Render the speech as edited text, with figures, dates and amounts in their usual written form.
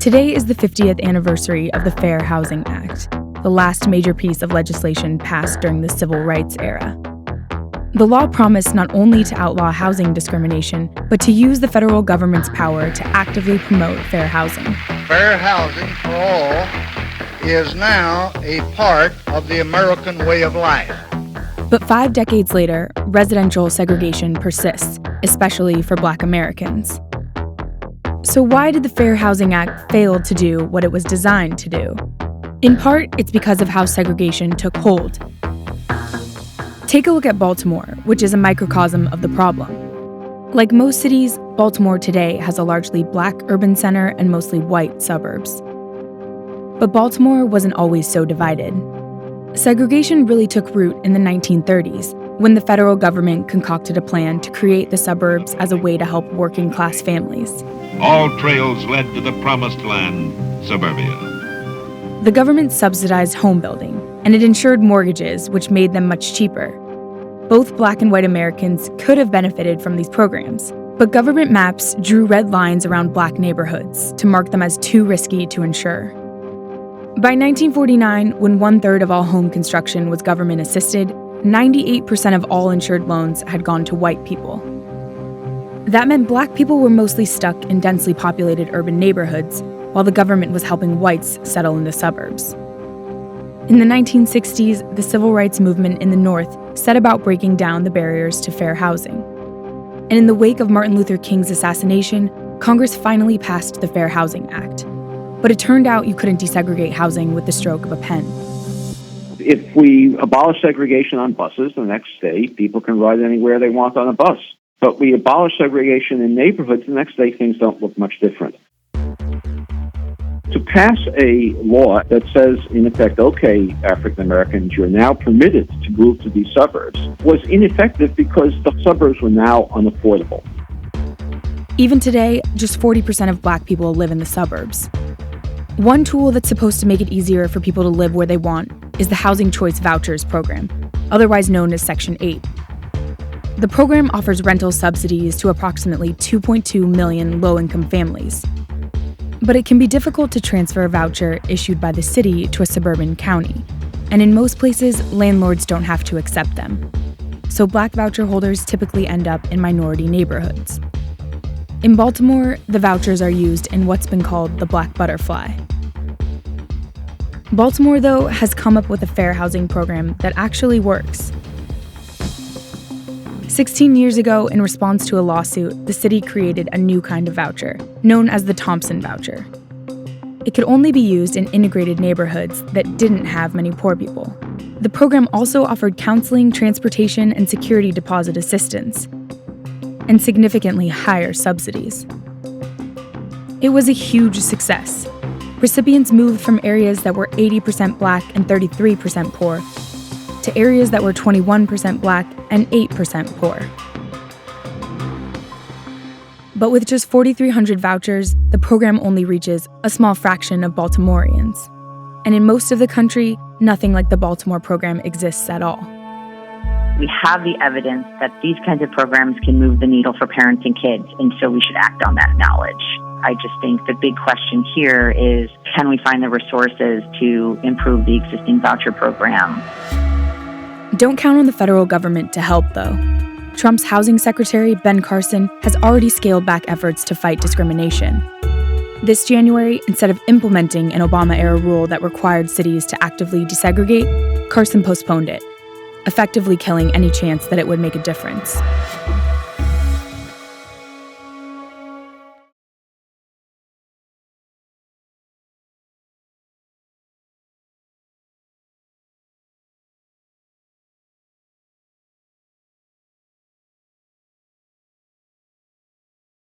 Today is the 50th anniversary of the Fair Housing Act, the last major piece of legislation passed during the civil rights era. The law promised not only to outlaw housing discrimination, but to use the federal government's power to actively promote fair housing. Fair housing for all is now a part of the American way of life. But 5 decades later, residential segregation persists, especially for Black Americans. So why did the Fair Housing Act fail to do what it was designed to do? In part, it's because of how segregation took hold. Take a look at Baltimore, which is a microcosm of the problem. Like most cities, Baltimore today has a largely Black urban center and mostly white suburbs. But Baltimore wasn't always so divided. Segregation really took root in the 1930s, when the federal government concocted a plan to create the suburbs as a way to help working-class families. All trails led to the promised land, suburbia. The government subsidized home building, and it insured mortgages, which made them much cheaper. Both Black and white Americans could have benefited from these programs, but government maps drew red lines around Black neighborhoods to mark them as too risky to insure. By 1949, when 1/3 of all home construction was government-assisted, 98% of all insured loans had gone to white people. That meant Black people were mostly stuck in densely populated urban neighborhoods, while the government was helping whites settle in the suburbs. In the 1960s, the civil rights movement in the North set about breaking down the barriers to fair housing. And in the wake of Martin Luther King's assassination, Congress finally passed the Fair Housing Act. But it turned out you couldn't desegregate housing with the stroke of a pen. If we abolish segregation on buses, the next day people can ride anywhere they want on a bus. But we abolish segregation in neighborhoods, the next day things don't look much different. To pass a law that says, in effect, okay, African Americans, you're now permitted to move to these suburbs, was ineffective because the suburbs were now unaffordable. Even today, just 40% of Black people live in the suburbs. One tool that's supposed to make it easier for people to live where they want is the Housing Choice Vouchers program, otherwise known as Section 8. The program offers rental subsidies to approximately 2.2 million low-income families. But it can be difficult to transfer a voucher issued by the city to a suburban county, and in most places, landlords don't have to accept them. So Black voucher holders typically end up in minority neighborhoods. In Baltimore, the vouchers are used in what's been called the Black Butterfly. Baltimore, though, has come up with a fair housing program that actually works. 16 years ago, in response to a lawsuit, the city created a new kind of voucher, known as the Thompson voucher. It could only be used in integrated neighborhoods that didn't have many poor people. The program also offered counseling, transportation, and security deposit assistance, and significantly higher subsidies. It was a huge success. Recipients moved from areas that were 80% Black and 33% poor to areas that were 21% Black and 8% poor. But with just 4,300 vouchers, the program only reaches a small fraction of Baltimoreans. And in most of the country, nothing like the Baltimore program exists at all. We have the evidence that these kinds of programs can move the needle for parents and kids, and so we should act on that knowledge. I just think the big question here is, can we find the resources to improve the existing voucher program? Don't count on the federal government to help, though. Trump's housing secretary, Ben Carson, has already scaled back efforts to fight discrimination. This January, instead of implementing an Obama-era rule that required cities to actively desegregate, Carson postponed it, effectively killing any chance that it would make a difference.